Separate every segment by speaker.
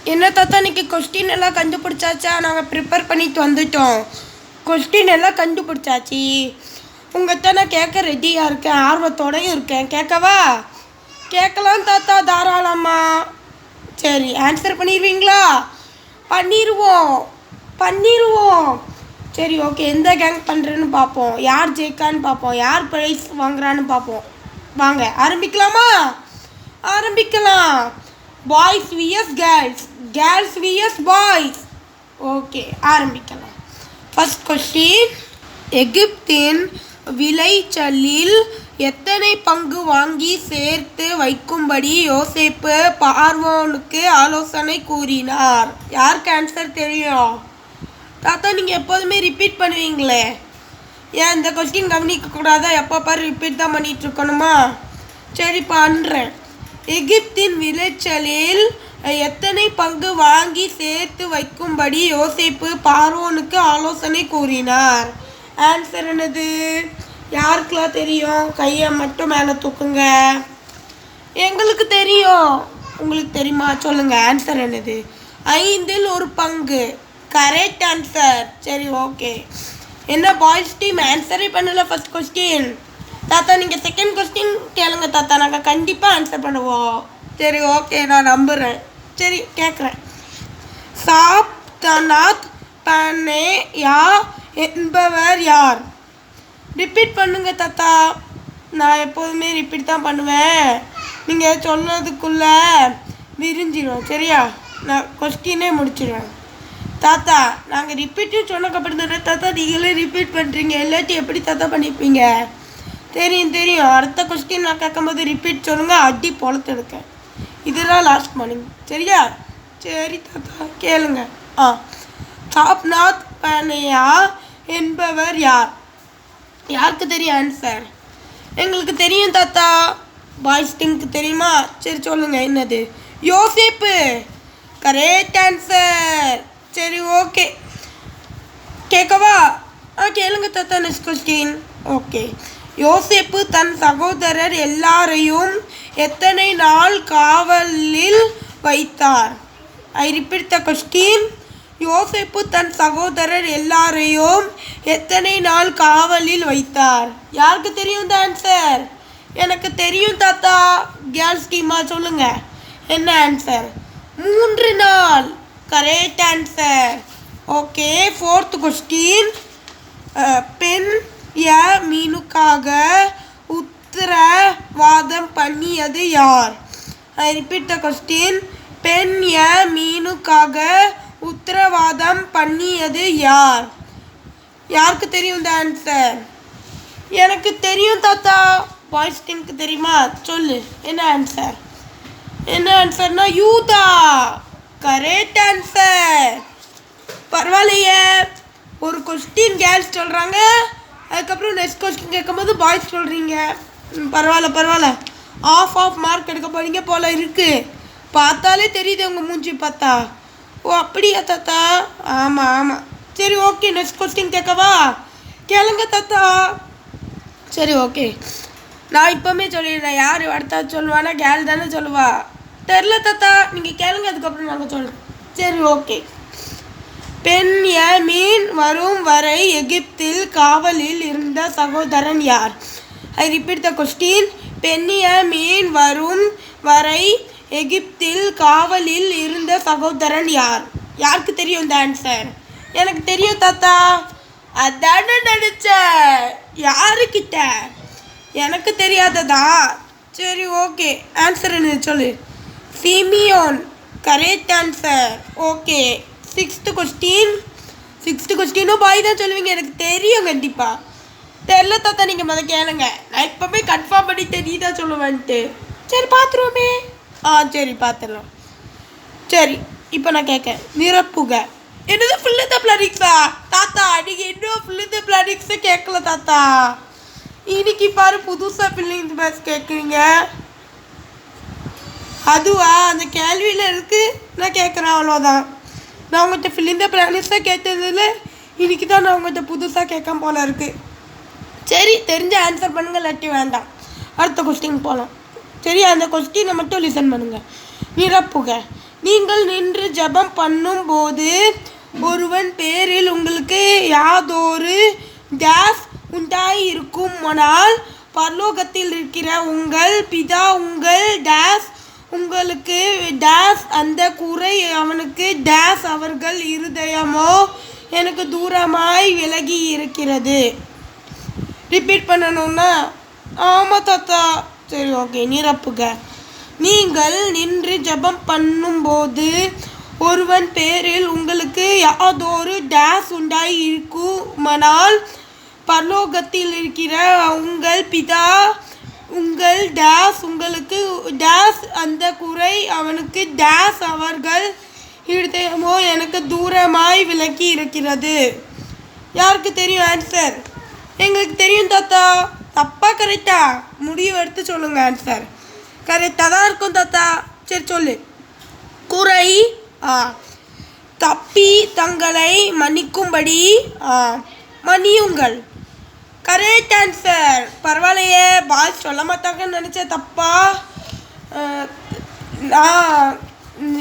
Speaker 1: என்ன தாத்தா இன்னைக்கு கொஸ்டின் எல்லாம் கண்டுபிடிச்சாச்சா? நாங்கள் ப்ரிப்பேர் பண்ணிட்டு வந்துட்டோம். கொஸ்டின் எல்லாம் கண்டுபிடிச்சாச்சு. உங்கள்கிட்ட நான் கேட்க ரெடியாக இருக்கேன், ஆர்வத்தோடையும் இருக்கேன். கேட்கவா? கேட்கலாம் தாத்தா, தாராளமா. சரி, ஆன்சர் பண்ணிடுவீங்களா? பண்ணிடுவோம் பண்ணிடுவோம். சரி, ஓகே. எந்த கேங் பண்ணுறேன்னு பார்ப்போம். யார் ஜெயிக்கான்னு பார்ப்போம். யார் ப்ரைஸ் வாங்குறான்னு பார்ப்போம். வாங்க ஆரம்பிக்கலாமா? ஆரம்பிக்கலாம். Boys vs girls, girls vs boys. Okay, ஆரம்பிக்கலாம். First question. எகிப்தின் விளைச்சலில் எத்தனை பங்கு வாங்கி சேர்த்து வைக்கும்படி யோசேப்பு பார்வோனுக்கு ஆலோசனை கூறினார்? யாருக்கு ஆன்சர் தெரியும்? தாத்தா, நீங்கள் எப்போதுமே ரிப்பீட் பண்ணுவீங்களே, ஏன் இந்த கொஸ்டின் கவனிக்கக்கூடாதா? எப்போ பாரு ரிப்பீட் தான் பண்ணிகிட்டு இருக்கணுமா? சரி, பண்ணுறேன். எகிப்தின் விளைச்சலில் எத்தனை பங்கு வாங்கி சேர்த்து வைக்கும்படி யோசேப்பு பார்வோனுக்கு ஆலோசனை கூறினார்? ஆன்சர் என்னது? யாருக்கெல்லாம் தெரியும்? கையை மட்டும் மேலே தூக்குங்க. எங்களுக்கு தெரியும். உங்களுக்கு தெரியுமா? சொல்லுங்க. ஆன்சர் என்னது? 1/5. Correct answer. சரி, ஓகே. என்ன பாய்ஸ் டீம் ஆன்சரே பண்ணல ஃபர்ஸ்ட் கொஸ்டின்? தாத்தா, நீங்கள் செகண்ட் கொஸ்டின் கேளுங்க தாத்தா, நாங்கள் கண்டிப்பாக ஆன்சர் பண்ணுவோம். சரி, ஓகே, நான் நம்புகிறேன். சரி, கேட்குறேன். சாப்தனாத் பனேயா என்பவர் யார்? ரிப்பீட் பண்ணுங்க தாத்தா. நான் எப்போதுமே ரிப்பீட் தான் பண்ணுவேன். நீங்கள் சொன்னதுக்குள்ளே விரிஞ்சிடும். சரியா? நான் கொஸ்டினே முடிச்சிடுவேன். தாத்தா, நாங்கள் ரிப்பீட்டு சொன்னக்கப்புறம் தானே தாத்தா நீங்களே ரிப்பீட் பண்ணுறீங்க. இல்லாட்டி எப்படி தாத்தா பண்ணிப்பீங்க? தெரியும் தெரியும். அடுத்த கொஸ்டின் நான் கேட்கும்போது ரிப்பீட் சொல்லுங்கள், அடி பொழத்து எடுக்க. இதுதான் லாஸ்ட் மார்னிங். சரியா? சரி தாத்தா, கேளுங்க. சாப்நாத் பனேயா என்பவர் யார்? யாருக்கு தெரியும் ஆன்சர்? எங்களுக்கு தெரியும் தாத்தா. பாய்ஸ் டீமுக்கு தெரியுமா? சரி, சொல்லுங்க. என்னது? யோசேப்பு. Correct answer. சரி, ஓகே. கேட்கவா? கேளுங்க தாத்தா. Next question. ஓகே. யோசேப்பு தன் சகோதரர் எல்லாரையும் எத்தனை நாள் காவலில் வைத்தார்? I repeat the question. யோசேப்பு தன் சகோதரர் எல்லாரையும் எத்தனை நாள் காவலில் வைத்தார்? யாருக்கு தெரியும் இந்த ஆன்சர்? எனக்கு தெரியும் தாத்தா. கேர்ள்ஸ் டீமா சொல்லுங்க. என்ன ஆன்சர்? 3 நாள். Correct answer. Okay. Fourth question. பெண் மீனுக்காக உத்தரவாதம் பண்ணியது யார்? I repeat the question. பெண் மீனுக்காக உத்தரவாதம் பண்ணியது யார்? யாருக்கு தெரியும் இந்த ஆன்சர்? எனக்கு தெரியும் தாத்தா. பாய்ஸ் டீமுக்கு தெரியுமா? சொல்லு. என்ன ஆன்சர்? என்ன ஆன்சர்னா யூதா. Correct answer. பரவாயில்லையே. ஒரு கொஸ்டின் கேர்ள்ஸ் சொல்கிறாங்க, அதுக்கப்புறம் நெக்ஸ்ட் கொஸ்டின் கேட்கும்போது பாய்ஸ் சொல்கிறீங்க. பரவாயில்ல. ஆஃப் மார்க் எடுக்க போகிறீங்க போல் இருக்குது. பார்த்தாலே தெரியுது உங்கள் மூஞ்சி பார்த்தா. ஓ, அப்படியா தாத்தா? ஆமாம். சரி, ஓகே. நெக்ஸ்ட் கொஸ்டின் கேட்கவா? கேளுங்க தாத்தா. சரி, ஓகே. நான் இப்போவுமே சொல்லிடுறேன். யார் அடுத்தா சொல்லுவானா? கேள் தானே சொல்லுவா. தெரில தாத்தா, நீங்கள் கேளுங்க, அதுக்கப்புறம் நாங்கள் சொல்கிறோம். சரி, ஓகே. பெண் மீன் வரும் வரை எகிப்தில் காவலில் இருந்த சகோதரன் யார்? I repeat the question. பெண் மீன் வரும் வரை எகிப்தில் காவலில் இருந்த சகோதரன் யார்? யாருக்கு தெரியும் இந்த ஆன்சர்? எனக்கு தெரியும் தாத்தா. அதானே நினச்சேன். யாருக்கிட்ட? எனக்கு தெரியாததா? சரி, ஓகே. ஆன்சர் என்ன சொல்லு? Simeon. Correct answer. Okay. Sixth கொஸ்டினும் பாய் தான் சொல்லுவீங்க. எனக்கு தெரியும் கண்டிப்பாக. தெரில தாத்தா, நீங்கள் முதல் கேளுங்க. நான் இப்போவே கன்ஃபார்ம் பண்ணிட்டு நீ தான் சொல்லுவேன்ட்டு. சரி, பார்த்துருவோமே. சரி, பார்த்துடலாம். சரி, இப்போ நான் கேட்க. நிரப்புக. என்னது ஃபுல் இந்த பிளானிக்ஸா? தாத்தா, நீங்கள் இன்னும் ஃபுல் இந்த பிளானிக்ஸை கேட்கல தாத்தா. இன்னைக்கு பாரு புதுசாக ஃபில்லிங் மேட்ச் கேட்குறீங்க. அதுவா? அந்த கேள்வியில் இருக்குது. நான் கேட்குறேன், அவ்வளோதான். நான் உங்கள்கிட்ட ஃபில்லிங் த பிளானிக்ஸாக கேட்டதில் இன்னைக்கு தான் நான் உங்கள்கிட்ட புதுசாக கேட்க போல இருக்குது. சரி, தெரிஞ்ச ஆன்சர் பண்ணுங்கள், இல்லாட்டி வேண்டாம். அடுத்த கொஸ்டின் போகலாம். சரி, அந்த கொஸ்டினை மட்டும் லிசன் பண்ணுங்கள். நிரப்புக. நீங்கள் நின்று ஜெபம் பண்ணும்போது ஒருவன் பேரில் உங்களுக்கு யாதொரு டேஸ் உண்டாயிருக்குமானால் பரலோகத்தில் இருக்கிற உங்கள் பிதா உங்கள் டேஸ் உங்களுக்கு டேஸ் அந்த குறை அவனுக்கு டேஸ் அவர்கள் இருதயமோ எனக்கு தூரமாய் விலகி இருக்கிறது. ரிப்பீட் பண்ணணும்னா ஆமாம் தாத்தா. சரி ஓகே, நிரப்புக. நீங்கள் நின்று ஜெபம் பண்ணும்போது ஒருவன் பேரில் உங்களுக்கு யாதொரு டேஸ் உண்டாய் இருக்குமானால் பரலோகத்தில் இருக்கிற உங்கள் பிதா உங்கள் டேஸ் உங்களுக்கு டேஸ் அந்த குறை அவனுக்கு டேஸ் அவர்கள் இருதயமோ எனக்கு தூரமாய் விலக்கி இருக்கிறது. யாருக்கு தெரியும் ஆன்சர்? எங்களுக்கு தெரியும் தாத்தா. தப்பா கரெக்டா? முடிவு எடுத்து சொல்லுங்கள் ஆன்சர். கரெக்டாக தான் இருக்கும் தாத்தா. சரி சொல்லு. குறை தப்பி தங்களை மன்னிக்கும்படி மன்னியுங்கள். Correct answer. பரவாயில்லையே, பாய்ஸ் சொல்ல மாட்டாங்கன்னு நினச்சேன். தப்பா?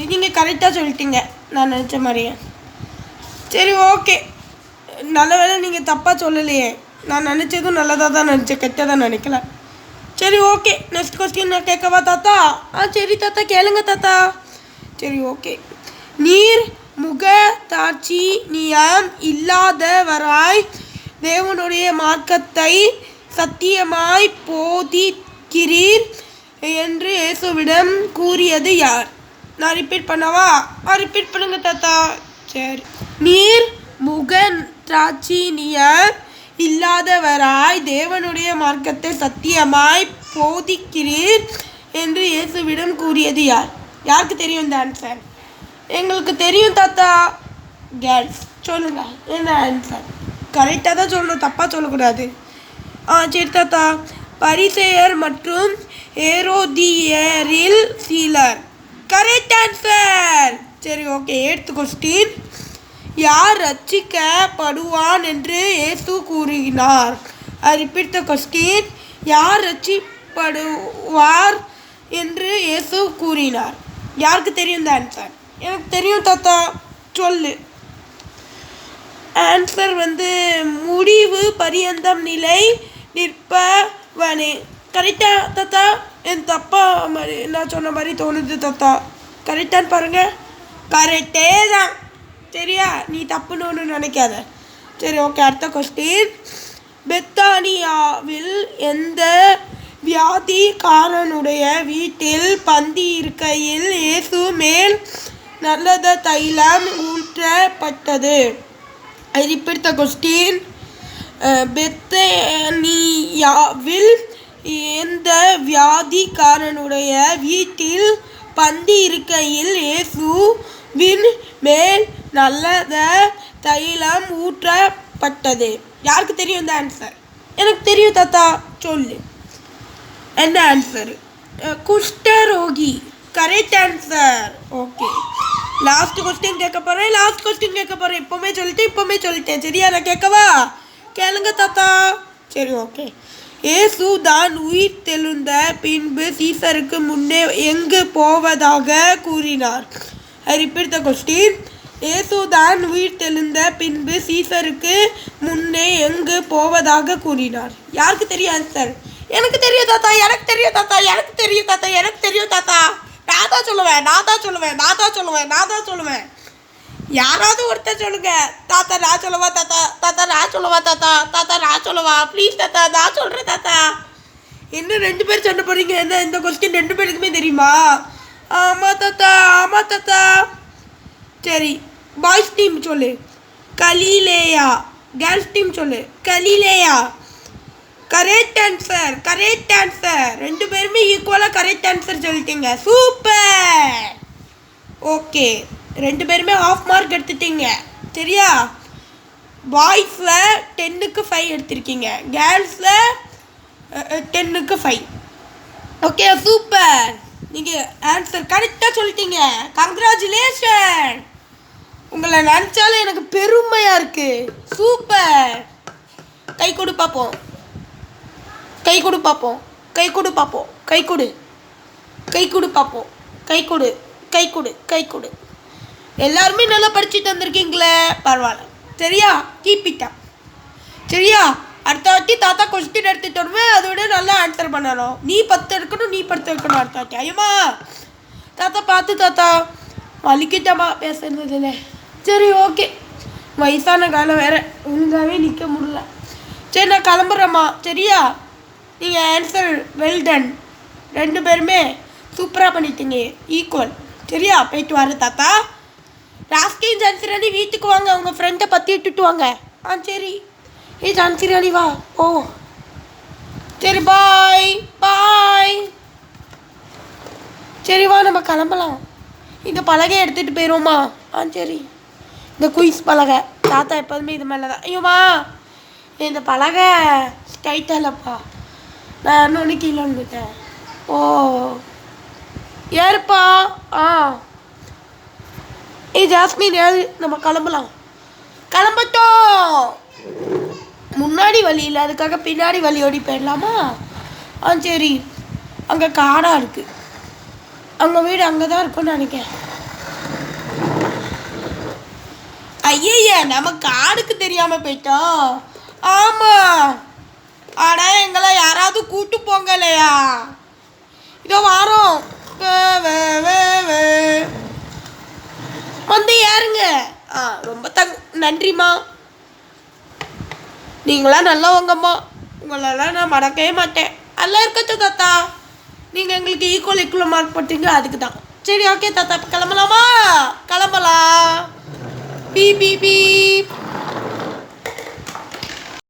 Speaker 1: நீங்கள் கரெக்டாக சொல்லிட்டீங்க நான் நினச்ச மாதிரியே. சரி ஓகே, நல்ல வேளை நீங்கள் தப்பாக சொல்லலையே. நான் நினச்சதும் நல்லதாக தான் நினச்சேன், கெட்டதாக நினைக்கல. சரி ஓகே, நெக்ஸ்ட் கொஸ்டின் நான் கேட்கவா தாத்தா? சரி தாத்தா, கேளுங்க தாத்தா. சரி ஓகே. நீர் முகதாட்சிணியம் இல்லாதவராய் தேவனுடைய மார்க்கத்தை சத்தியமாய் போதிக்கிறீர் என்று இயேசுவிடம் கூறியது யார்? நான் ரிப்பீட் பண்ணவா? ரிப்பீட் பண்ணுங்க தாத்தா. சரி. நீர் முகதாட்சிணியம் இல்லாதவராய் தேவனுடைய மார்க்கத்தை சத்தியமாய் போதிக்கிறீர் என்று இயேசுவிடம் கூறியது யார்? யாருக்கு தெரியும் இந்த ஆன்சர்? எங்களுக்கு தெரியும் தாத்தா. கேர்ள்ஸ் சொல்லுங்க, என்ன ஆன்சர்? கரெக்டாக தான் சொல்லணும், தப்பாக சொல்லக்கூடாது. சரி தாத்தா. பரிசேயர் மற்றும் ஏரோதியரில் சிலர். Correct answer. சரி ஓகே, 8th கொஸ்டின். யார் ரட்சிக்கப்படுவான் என்று இயேசு கூறினார்? Repeat the question. யார் ரட்சிக்கப்படுவார் என்று இயேசு கூறினார்? யாருக்கு தெரியும் இந்த ஆன்சர்? எனக்கு தெரியும் தாத்தா. சொல்லு. ஆன்சர் முடிவு பரியந்தம் நிலை நிற்பவனே. கரெக்டா தாத்தா? என் தப்பா மாதிரி நான் சொன்ன மாதிரி தோணுது தாத்தா. கரெக்டான்னு பாருங்க. கரெக்டே தான். சரியா? நீ தப்புன்னு ஒன்று நினைக்காத. சரி ஓகே, அடுத்த கொஸ்டின். பெத்தானியாவில் எந்த வியாதிக்காரனுடைய வீட்டில் பந்தி இருக்கையில் இயேசு மேல் நல்லத தைலம் ஊற்றப்பட்டது? I repeat the question. பெத்தானியாவில் எந்த வியாதிக்காரனுடைய வீட்டில் பந்தி இருக்கையில் இயேசுவின் மேல் நல்லத தைலம் ஊற்றப்பட்டது? யாருக்கு தெரியும் இந்த ஆன்சர்? எனக்கு தெரியும் தாத்தா. சொல்லு. என்ன ஆன்சர்? குஷ்டரோகி. Correct answer. Okay, last question கேட்க போகிறேன். இப்போவுமே சொல்லிட்டேன். சரியா? நான் கேட்கவா? கேளுங்க தாத்தா. சரி ஓகே. இயேசு தான் உயிர் தெழுந்த பின்பு சீசருக்கு முன்னே எங்கு போவதாக கூறினார்? I repeat the question. இயேசு தான் உயிர் தெழுந்த பின்பு சீசருக்கு முன்னே எங்கு போவதாக கூறினார்? யாருக்கு தெரியும் ஆன்சர்? எனக்கு தெரியும் தாத்தா. நான் தான் சொல்லுவேன். யாராவது ஒருத்தர் சொல்லுங்க. தாத்தா நான் சொல்லவா? நான் சொல்லவா? ப்ளீஸ் தாத்தா, நான் சொல்கிறேன் தாத்தா. என்ன 2 பேர் சண்டை போடுறீங்க? என்ன இந்த கொஸ்டின் 2 பேருக்குமே தெரியுமா? ஆமாம் தாத்தா. சரி, பாய்ஸ் டீம் சொல்லு. கலிலேயா. கேர்ள்ஸ் டீம் சொல்லு. கலிலேயா. Correct answer. 2 பேருமே ஈக்குவலாக கரெக்ட் ஆன்சர் சொல்லிட்டீங்க. சூப்பர். ஓகே, 2 பேருமே ½ மார்க் எடுத்துட்டீங்க. சரியா? பாய்ஸில் 10க்கு 5 எடுத்திருக்கீங்க, கேர்ள்ஸில் 10க்கு 5. Okay super. நீங்கள் ஆன்சர் கரெக்டாக சொல்லிட்டீங்க. கங்க்ராச்சுலேஷன். உங்களை நினச்சாலும் எனக்கு பெருமையாக இருக்குது. சூப்பர். கை கொடு பார்ப்போம். கை கொடு. கை கொடு கை கொடு. எல்லாருமே நல்லா படிச்சுட்டு வந்திருக்கீங்களே, பரவாயில்ல. சரியா, கீப் இட் அப். சரியா, அடுத்த வாட்டி தாத்தா கொஸ்டின் எடுத்துட்டு வருவேன், அதை விட நல்லா ஆன்சர் பண்ணணும். நீ 10 எடுக்கணும், நீ 10 எடுக்கணும் அடுத்த வாட்டி. ஐயம்மா தாத்தா பார்த்து தாத்தா, வலிக்கிட்டமா பேசுறதுல. சரி ஓகே, வயசான காலம் வேறு, ஒழுங்காகவே நிற்க முடியல. சரி நான் கிளம்புறேம்மா. சரியா, நீங்கள் ஆன்சர் வெல் டன், 2 பேருமே சூப்பராக பண்ணிட்டீங்க, ஈக்குவல். சரியா, போயிட்டு வர தாத்தா. ராஸ்கி ஜான்சிராணி வீட்டுக்கு வாங்க, உங்கள் ஃப்ரெண்டை பற்றி இட்டுட்டு வாங்க. சரி. ஜான்சிராணி வா. ஓ சரி, பாய் பாய். சரி வா, நம்ம கிளம்பலாம். இந்த பலகையை எடுத்துகிட்டு போயிடுவோமா? சரி. இந்த குயிஸ் பலகை தாத்தா எப்போதுமே இது மேலே தான். ஐயோம்மா, இந்த பலகை ஸ்ட்ரைட்டாக இல்லைப்பா, நான் இன்னொன்று கீழே வந்துட்டேன். ஓ ஏறுப்பா. ஜாஸ்மின் ஏறு, நம்ம கிளம்பலாம். கிளம்பட்டோம். முன்னாடி வழி இல்லை, அதுக்காக பின்னாடி வழி ஓடி போயிடலாமா? சரி. அங்கே காடாக இருக்குது, அங்கே வீடு அங்கே தான் இருக்கும்னு நினைக்கிறேன். ஐய, நம்ம காடுக்கு தெரியாமல் போயிட்டோம். ஆமாம், ஆனால் எங்களை யாராவது கூட்டு போங்க இல்லையா? இதோ வாரோம். வந்து ஏறுங்க. ரொம்ப நன்றிம்மா, நீங்களாம் நல்லவங்கம்மா, உங்களெல்லாம் நான் மறக்கவே மாட்டேன். எல்லாம் இருக்கட்டும் தாத்தா, நீங்கள் எங்களுக்கு ஈக்குவல் மார்க் போட்டீங்க, அதுக்கு தான். சரி ஓகே தாத்தா, இப்போ கிளம்பலாமா? கிளம்பலாம். பீ பீ பீ.